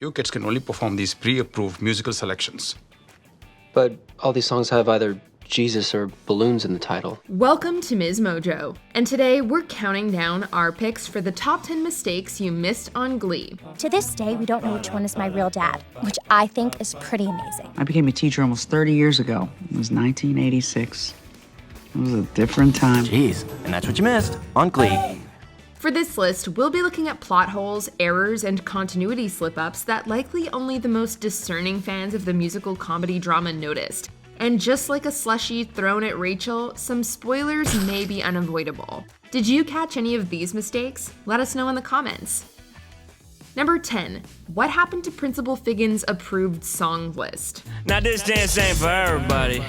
You kids can only perform these pre-approved musical selections. But all these songs have either Jesus or balloons in the title. Welcome to MsMojo, and today we're counting down our picks for the top 10 mistakes you missed on Glee. To this day, we don't know which one is my real dad, which I think is pretty amazing. I became a teacher almost 30 years ago. It was 1986. It was a different time. Jeez, and that's what you missed on Glee. For this list, we'll be looking at plot holes, errors, and continuity slip-ups that likely only the most discerning fans of the musical comedy drama noticed. And just like a slushie thrown at Rachel, some spoilers may be unavoidable. Did you catch any of these mistakes? Let us know in the comments. Number 10. What happened to Principal Figgins' approved song list? Now this dance ain't for everybody,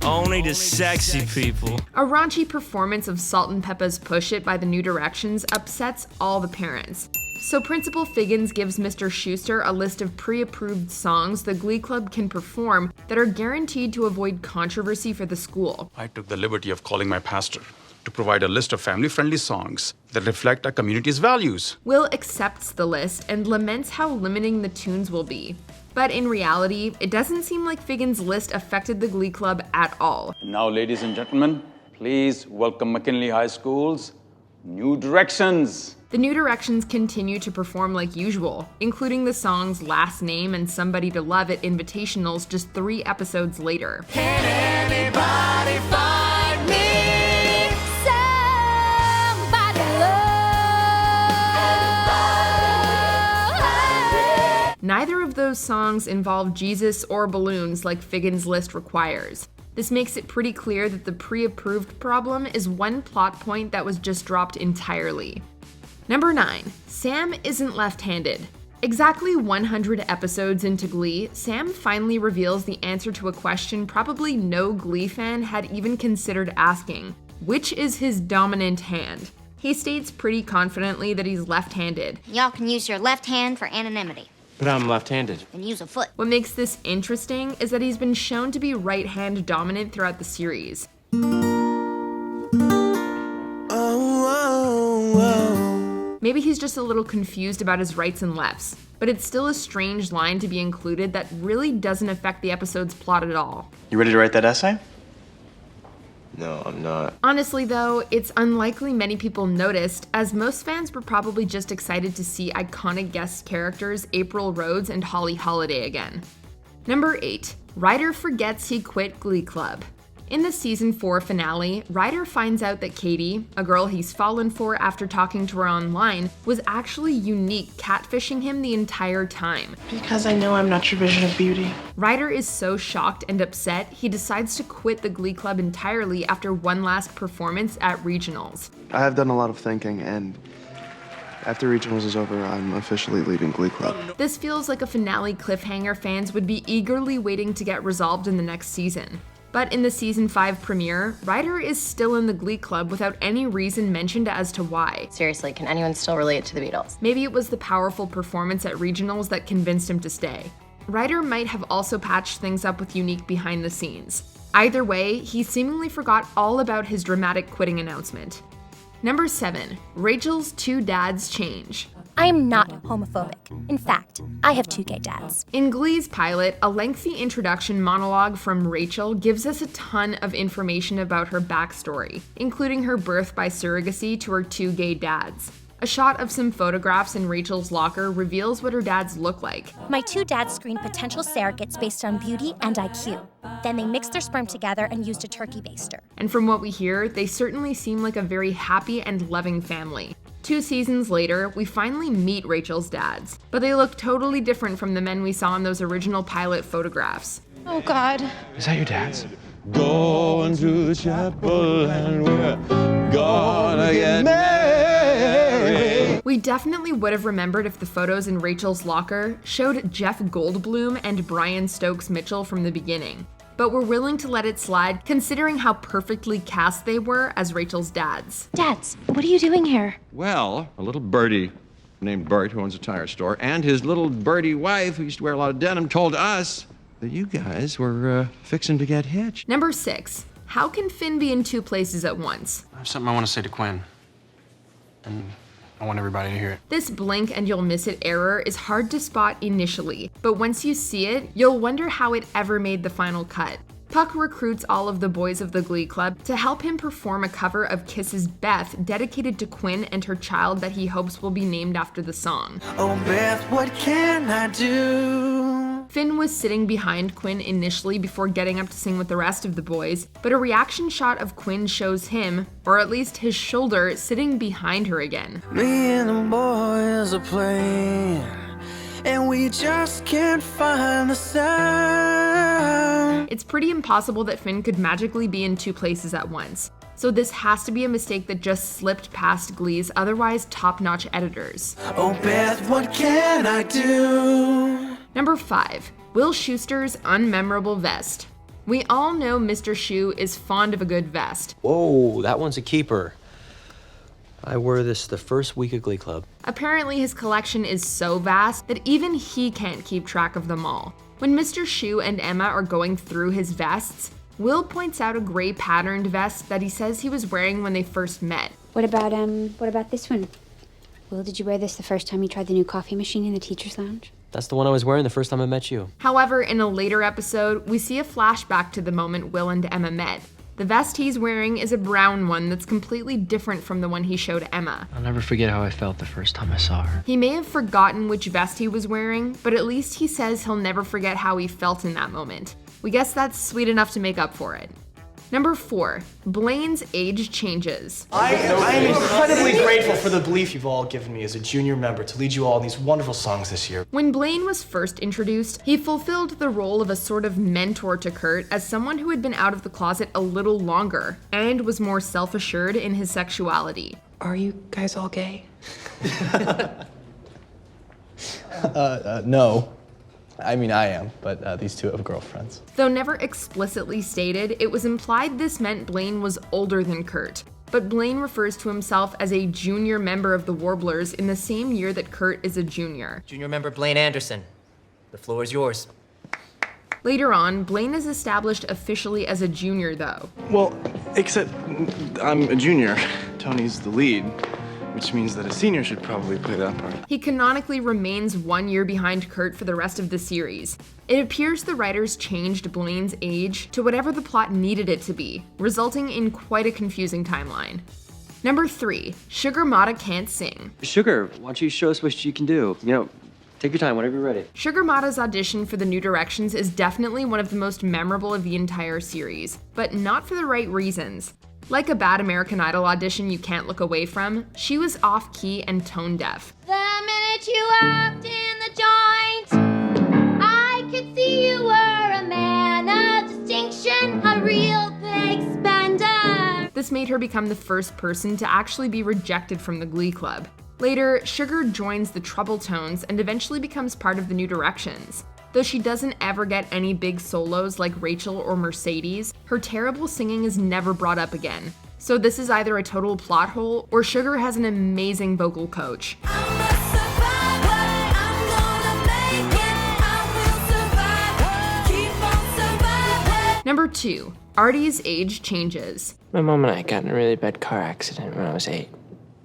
only the sexy people. A raunchy performance of Salt and Peppa's Push It by the New Directions upsets all the parents. So Principal Figgins gives Mr. Schuster a list of pre-approved songs the Glee Club can perform that are guaranteed to avoid controversy for the school. I took the liberty of calling my pastor to provide a list of family-friendly songs that reflect our community's values. Will accepts the list and laments how limiting the tunes will be. But in reality, it doesn't seem like Figgins' list affected the Glee Club at all. Now, ladies and gentlemen, please welcome McKinley High School's New Directions. The New Directions continue to perform like usual, including the songs Last Name and Somebody to Love at invitationals just 3 episodes later. Can anybody find me? Somebody love. Neither of those songs involve Jesus or balloons like Figgins' list requires. This makes it pretty clear that the pre-approved problem is one plot point that was just dropped entirely. Number 9. Sam isn't left-handed. Exactly 100 episodes into Glee, Sam finally reveals the answer to a question probably no Glee fan had even considered asking. Which is his dominant hand? He states pretty confidently that he's left-handed. Y'all can use your left hand for anonymity. But I'm left-handed. Then use a foot. What makes this interesting is that he's been shown to be right-hand dominant throughout the series. Maybe he's just a little confused about his rights and lefts, but it's still a strange line to be included that really doesn't affect the episode's plot at all. You ready to write that essay? No, I'm not. Honestly though, it's unlikely many people noticed, as most fans were probably just excited to see iconic guest characters April Rhodes and Holly Holiday again. Number 8. Ryder forgets he quit Glee Club. In the season 4 finale, Ryder finds out that Katie, a girl he's fallen for after talking to her online, was actually unique, catfishing him the entire time. Because I know I'm not your vision of beauty. Ryder is so shocked and upset, he decides to quit the Glee Club entirely after one last performance at regionals. I have done a lot of thinking, and after regionals is over, I'm officially leaving Glee Club. This feels like a finale cliffhanger fans would be eagerly waiting to get resolved in the next season. But in the season 5 premiere, Ryder is still in the Glee Club without any reason mentioned as to why. Seriously, can anyone still relate to the Beatles? Maybe it was the powerful performance at regionals that convinced him to stay. Ryder might have also patched things up with Unique behind the scenes. Either way, he seemingly forgot all about his dramatic quitting announcement. Number 7. Rachel's 2 dads change. I am not homophobic. In fact, I have 2 gay dads. In Glee's pilot, a lengthy introduction monologue from Rachel gives us a ton of information about her backstory, including her birth by surrogacy to her 2 gay dads. A shot of some photographs in Rachel's locker reveals what her dads look like. My 2 dads screened potential surrogates based on beauty and IQ. Then they mixed their sperm together and used a turkey baster. And from what we hear, they certainly seem like a very happy and loving family. 2 seasons later, we finally meet Rachel's dads, but they look totally different from the men we saw in those original pilot photographs. Oh, God. Is that your dad's? Going to the chapel and we're gonna get married. We definitely would have remembered if the photos in Rachel's locker showed Jeff Goldblum and Brian Stokes Mitchell from the beginning, but we're willing to let it slide considering how perfectly cast they were as Rachel's dads. Dads, what are you doing here? Well, a little birdie named Bert, who owns a tire store, and his little birdie wife, who used to wear a lot of denim, told us that you guys were fixing to get hitched. Number 6. How can Finn be in 2 places at once? I have something I want to say to Quinn. And I want everybody to hear it. This blink and you'll miss it error is hard to spot initially, but once you see it, you'll wonder how it ever made the final cut. Puck recruits all of the boys of the Glee Club to help him perform a cover of Kiss's Beth dedicated to Quinn and her child that he hopes will be named after the song. Oh, Beth, what can I do? Finn was sitting behind Quinn initially before getting up to sing with the rest of the boys, but a reaction shot of Quinn shows him, or at least his shoulder, sitting behind her again. Me and the boys are playing, and we just can't find the sound. It's pretty impossible that Finn could magically be in two places at once, so this has to be a mistake that just slipped past Glee's otherwise top-notch editors. Oh, Beth, what can I do? Number 5. Will Schuster's unmemorable vest. We all know Mr. Schu is fond of a good vest. Whoa, that one's a keeper. I wore this the first week of Glee Club. Apparently his collection is so vast that even he can't keep track of them all. When Mr. Schu and Emma are going through his vests, Will points out a gray patterned vest that he says he was wearing when they first met. What about this one? Will, did you wear this the first time you tried the new coffee machine in the teacher's lounge? That's the one I was wearing the first time I met you. However, in a later episode, we see a flashback to the moment Will and Emma met. The vest he's wearing is a brown one that's completely different from the one he showed Emma. I'll never forget how I felt the first time I saw her. He may have forgotten which vest he was wearing, but at least he says he'll never forget how he felt in that moment. We guess that's sweet enough to make up for it. Number 4, Blaine's age changes. I am incredibly grateful for the belief you've all given me as a junior member to lead you all in these wonderful songs this year. When Blaine was first introduced, he fulfilled the role of a sort of mentor to Kurt as someone who had been out of the closet a little longer and was more self-assured in his sexuality. Are you guys all gay? No. I mean, I am, but these two have girlfriends. Though never explicitly stated, it was implied this meant Blaine was older than Kurt. But Blaine refers to himself as a junior member of the Warblers in the same year that Kurt is a junior. Junior member Blaine Anderson. The floor is yours. Later on, Blaine is established officially as a junior, though. Well, except I'm a junior. Tony's the lead, which means that a senior should probably play that part. He canonically remains 1 year behind Kurt for the rest of the series. It appears the writers changed Blaine's age to whatever the plot needed it to be, resulting in quite a confusing timeline. Number 3, Sugar Mata can't sing. Sugar, why don't you show us what you can do? Take your time, whenever you're ready. Sugar Mata's audition for the New Directions is definitely one of the most memorable of the entire series, but not for the right reasons. Like a bad American Idol audition you can't look away from, she was off-key and tone-deaf. The minute you walked in the joint, I could see you were a man of distinction, a real big spender. This made her become the first person to actually be rejected from the Glee Club. Later, Sugar joins the Trouble Tones and eventually becomes part of the New Directions. Though she doesn't ever get any big solos like Rachel or Mercedes, her terrible singing is never brought up again. So this is either a total plot hole or Sugar has an amazing vocal coach. Number 2, Artie's age changes. My mom and I got in a really bad car accident when I was 8.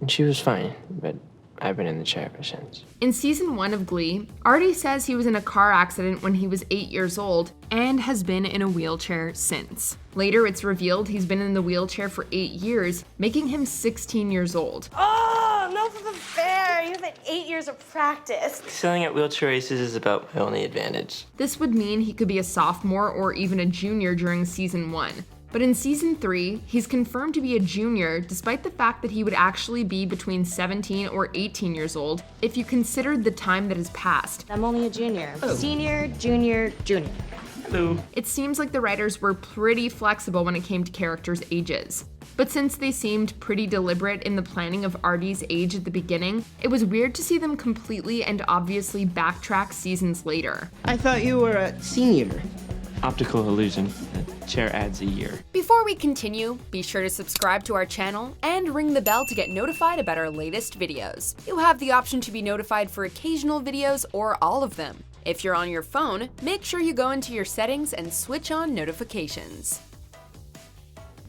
And she was fine, but I've been in the chair ever since. In season 1 of Glee, Artie says he was in a car accident when he was 8 years old and has been in a wheelchair since. Later, it's revealed he's been in the wheelchair for 8 years, making him 16 years old. Oh, no fair. You have 8 years of practice. Excelling at wheelchair races is about my only advantage. This would mean he could be a sophomore or even a junior during season 1. But in season 3, he's confirmed to be a junior despite the fact that he would actually be between 17 or 18 years old if you considered the time that has passed. I'm only a junior. Oh. Senior, junior, junior. Hello. It seems like the writers were pretty flexible when it came to characters' ages. But since they seemed pretty deliberate in the planning of Artie's age at the beginning, it was weird to see them completely and obviously backtrack seasons later. I thought you were a senior. Optical illusion. The chair adds a year. Before we continue, be sure to subscribe to our channel and ring the bell to get notified about our latest videos. You have the option to be notified for occasional videos or all of them. If you're on your phone, make sure you go into your settings and switch on notifications.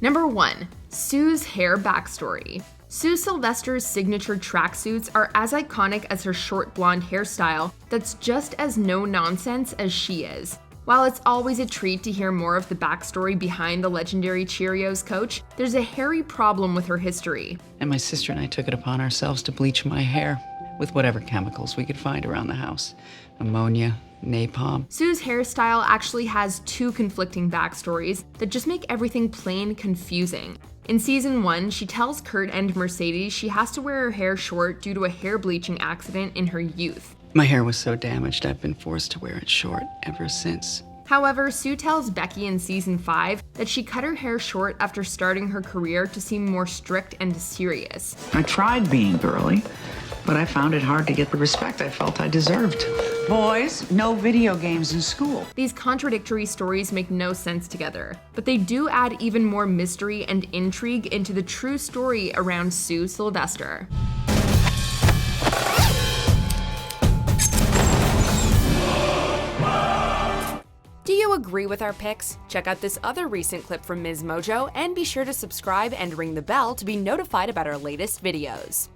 Number 1, Sue's hair backstory. Sue Sylvester's signature tracksuits are as iconic as her short blonde hairstyle that's just as no-nonsense as she is. While it's always a treat to hear more of the backstory behind the legendary Cheerios coach, there's a hairy problem with her history. And my sister and I took it upon ourselves to bleach my hair with whatever chemicals we could find around the house. Ammonia, napalm. Sue's hairstyle actually has two conflicting backstories that just make everything plain confusing. In season 1, she tells Kurt and Mercedes she has to wear her hair short due to a hair bleaching accident in her youth. My hair was so damaged, I've been forced to wear it short ever since. However, Sue tells Becky in season 5 that she cut her hair short after starting her career to seem more strict and serious. I tried being girly, but I found it hard to get the respect I felt I deserved. Boys, no video games in school. These contradictory stories make no sense together, but they do add even more mystery and intrigue into the true story around Sue Sylvester. Do you agree with our picks? Check out this other recent clip from MsMojo and be sure to subscribe and ring the bell to be notified about our latest videos.